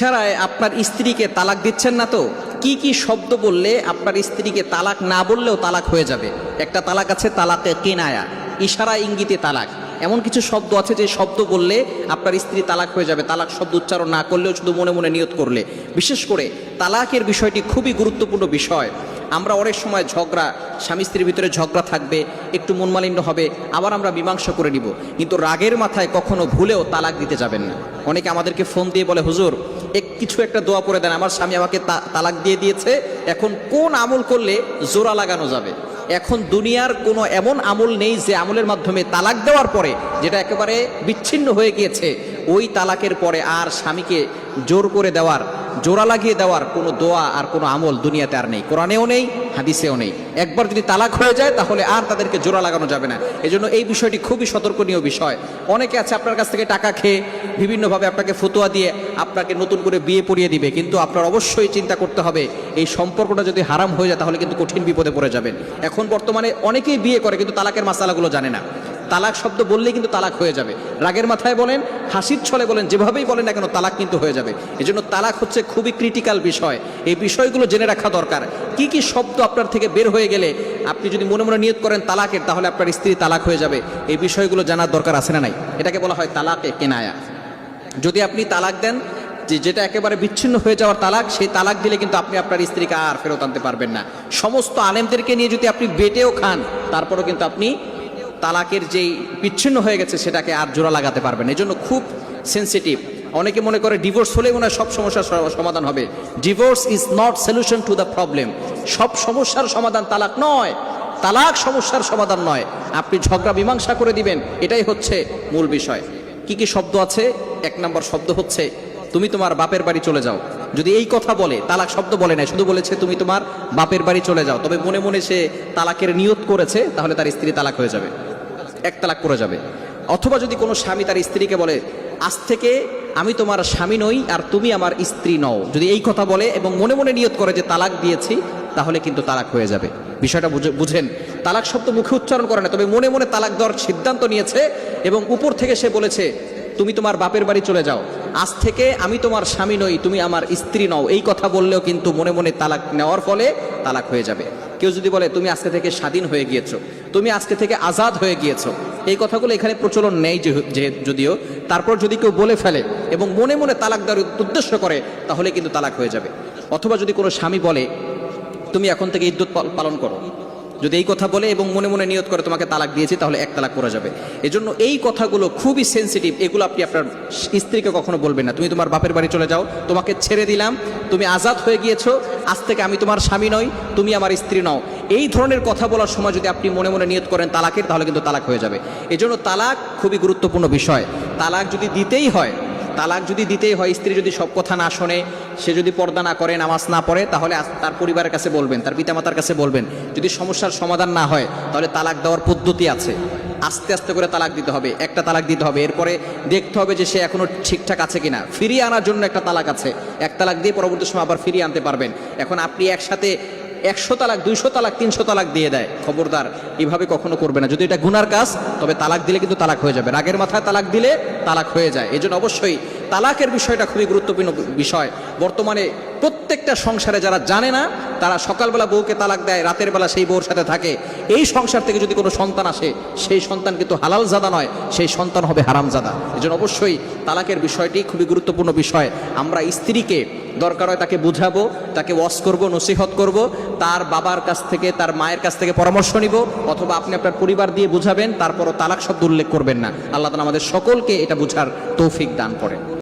ইশারায় আপনার স্ত্রীকে তালাক দিচ্ছেন না তো? কি কি শব্দ বললে আপনার স্ত্রীকে তালাক না বললেও তালাক হয়ে যাবে? একটা তালাক আছে তালাকে কিনায়া, ইশারা ইঙ্গিতে তালাক। এমন কিছু শব্দ আছে যে শব্দ বললে আপনার স্ত্রী তালাক হয়ে যাবে, তালাক শব্দ উচ্চারণ না করলেও শুধু মনে মনে নিয়ত করলে। বিশেষ করে তালাকের বিষয়টি খুবই গুরুত্বপূর্ণ বিষয়। আমরা অনেক সময় ঝগড়া, স্বামী স্ত্রীর ভিতরে ঝগড়া থাকবে, একটু মনমালিন্য হবে, আবার আমরা মীমাংসা করে নিব, কিন্তু রাগের মাথায় কখনো ভুলেও তালাক দিতে যাবেন না। অনেকে আমাদেরকে ফোন দিয়ে বলে, হুজুর কিছু একটা দোয়া করে দেন, আমার স্বামী আমাকে তালাক দিয়ে দিয়েছে, এখন কোন আমল করলে জোড়া লাগানো যাবে? এখন দুনিয়ার কোনো এমন আমল নেই যে আমলের মাধ্যমে তালাক দেওয়ার পরে, যেটা একেবারে বিচ্ছিন্ন হয়ে গিয়েছে, ওই তালাকের পরে আর স্বামীকে জোর করে দেওয়ার, জোড়া লাগিয়ে দেওয়ার কোনো দোয়া আর কোনো আমল দুনিয়াতে আর নেই, কোরআনেও নেই, হাদিসেও নেই। একবার যদি তালাক হয়ে যায় তাহলে আর তাদেরকে জোড়া লাগানো যাবে না। এজন্য এই বিষয়টি খুবই সতর্কনীয় বিষয়। অনেকে আছে আপনার কাছ থেকে টাকা খেয়ে বিভিন্নভাবে আপনাকে ফতোয়া দিয়ে আপনাকে নতুন করে বিয়ে পড়িয়ে দিবে, কিন্তু আপনার অবশ্যই চিন্তা করতে হবে এই সম্পর্কটা যদি হারাম হয়ে যায় তাহলে কিন্তু কঠিন বিপদে পড়ে যাবেন। এখন বর্তমানে অনেকেই বিয়ে করে কিন্তু তালাকের মাসালাগুলো জানে না। তালাক শব্দ বললেই কিন্তু তালাক হয়ে যাবে, রাগের মাথায় বলেন, হাসির ছলে বলেন, যেভাবেই বলেন না কেন তালাক কিন্তু হয়ে যাবে। এজন্য তালাক হচ্ছে খুবই ক্রিটিক্যাল বিষয়, এই বিষয়গুলো জেনে রাখা দরকার। কি কি শব্দ আপনার থেকে বের হয়ে গেলে আপনি যদি মনে মনে নিয়ত করেন তালাকের, তাহলে আপনার স্ত্রী তালাক হয়ে যাবে, এই বিষয়গুলো জানার দরকার আছে না নাই? এটাকে বলা হয় তালাকে কেনায়া। যদি আপনি তালাক দেন যেটা একেবারে বিচ্ছিন্ন হয়ে যাওয়ার তালাক, সেই তালাক দিলে কিন্তু আপনি আপনার স্ত্রীকে আর ফেরত আনতে পারবেন না। সমস্ত আলেমদেরকে নিয়ে যদি আপনি বেটেও খান, তারপরও কিন্তু আপনি তালাকের যেই বিচ্ছিন্ন হয়ে গেছে সেটাকে আর জোড়া লাগাতে পারবেন। এই জন্য খুব সেন্সিটিভ। অনেকে মনে করে ডিভোর্স হলেই মনে হয় সব সমস্যার সমাধান হবে। Divorce is not solution to the problem. সব সমস্যার সমাধান তালাক নয়, তালাক সমস্যার সমাধান নয়। আপনি ঝগড়া মীমাংসা করে দিবেন, এটাই হচ্ছে মূল বিষয়। কি কি শব্দ আছে? এক নম্বর শব্দ হচ্ছে তুমি তোমার বাপের বাড়ি চলে যাও। যদি এই কথা বলে, তালাক শব্দ বলে না, শুধু বলেছে তুমি তোমার বাপের বাড়ি চলে যাও, তবে মনে মনে সে তালাকের নিয়ত করেছে, তাহলে তার স্ত্রী তালাক হয়ে যাবে, এক তালাক করে যাবে। অথবা যদি কোনো স্বামী তার স্ত্রীকে বলে আজ থেকে আমি তোমার স্বামী নই আর তুমি আমার স্ত্রী নও, যদি এই কথা বলে এবং মনে মনে নিয়ত করে যে তালাক দিয়েছি, তাহলে কিন্তু তালাক হয়ে যাবে। বিষয়টা বুঝেন। তালাক শব্দ মুখে উচ্চারণ করে না, তবে মনে মনে তালাক দেওয়ার সিদ্ধান্ত নিয়েছে এবং উপর থেকে সে বলেছে তুমি তোমার বাপের বাড়ি চলে যাও, আজ থেকে আমি তোমার স্বামী নই, তুমি আমার স্ত্রী নও, এই কথা বললেও কিন্তু মনে মনে তালাক নেওয়ার ফলে তালাক হয়ে যাবে। কেউ যদি বলে তুমি আজকে থেকে স্বাধীন হয়ে গিয়েছো, তুমি আজকে থেকে আজাদ হয়ে গিয়েছো, এই কথাগুলো এখানে প্রচলন নেই যদিও, তারপর যদি কেউ বলে ফেলে এবং মনে মনে তালাক দেওয়ার উদ্দেশ্য করে, তাহলে কিন্তু তালাক হয়ে যাবে। অথবা যদি কোনো স্বামী বলে তুমি এখন থেকে ইদ্যত পালন করো, যদি এই কথা বলে এবং মনে মনে নিয়ত করে তোমাকে তালাক দিয়েছি, তাহলে এক তালাক করা যাবে। এজন্য এই কথাগুলো খুবই সেন্সিটিভ, এগুলো আপনি আপনার স্ত্রীকে কখনো বলবেন না। তুমি তোমার বাপের বাড়ি চলে যাও, তোমাকে ছেড়ে দিলাম, তুমি আজাদ হয়ে গিয়েছো, আজ থেকে আমি তোমার স্বামী নই, তুমি আমার স্ত্রী নও, এই ধরনের কথা বলার সময় যদি আপনি মনে মনে নিয়ত করেন তালাকের, তাহলে কিন্তু তালাক হয়ে যাবে। এজন্য তালাক খুবই গুরুত্বপূর্ণ বিষয়। তালাক যদি দিতেই হয়, স্ত্রী যদি সব কথা না শোনে, সে যদি পর্দা না করে, নামাজ না পড়ে, তাহলে তার পরিবারের কাছে বলবেন, তার পিতামাতার কাছে বলবেন। যদি সমস্যার সমাধান না হয়, তাহলে তালাক দেওয়ার পদ্ধতি আছে, আস্তে আস্তে করে তালাক দিতে হবে, একটা তালাক দিতে হবে, এরপরে দেখতে হবে যে সে এখনো ঠিকঠাক আছে কিনা, ফিরিয়ে আনার জন্য একটা তালাক আছে, এক তালাক দিয়ে পরবর্তী সময় আবার ফিরিয়ে আনতে পারবেন। এখন আপনি একসাথে 100 তালাক, 200 তালাক, 300 তালাক দিয়ে দেয়, খবরদার, এভাবে কখনো করবে না। যদি এটা গুনার কাজ, তবে তালাক দিলে কিন্তু তালাক হয়ে যাবে। রাগের মাথায় তালাক দিলে তালাক হয়ে যায়। এই জন্য অবশ্যই তালাকের বিষয়টা খুবই গুরুত্বপূর্ণ বিষয়। বর্তমানে প্রত্যেকটা সংসারে যারা জানে না, তারা সকালবেলা বউকে তালাক দেয়, রাতের বেলা সেই বউর সাথে থাকে। এই সংসার থেকে যদি কোনো সন্তান আসে, সেই সন্তান কিন্তু হালাল জাদা নয়, সেই সন্তান হবে হারাম জাদা। এই জন্য অবশ্যই তালাকের বিষয়টি খুবই গুরুত্বপূর্ণ বিষয়। আমরা স্ত্রীকে দরকার হয় তাকে বুঝাবো, তাকে ওয়াজ করব, নসিহত করব, তার বাবার কাছ থেকে, তার মায়ের কাছ থেকে পরামর্শ নিব, অথবা আপনি আপনার পরিবার দিয়ে বুঝাবেন, তারপরও তালাক শব্দ উল্লেখ করবেন না। আল্লাহ তাআলা আমাদের সকলকে এটা বুঝার তৌফিক দান করেন।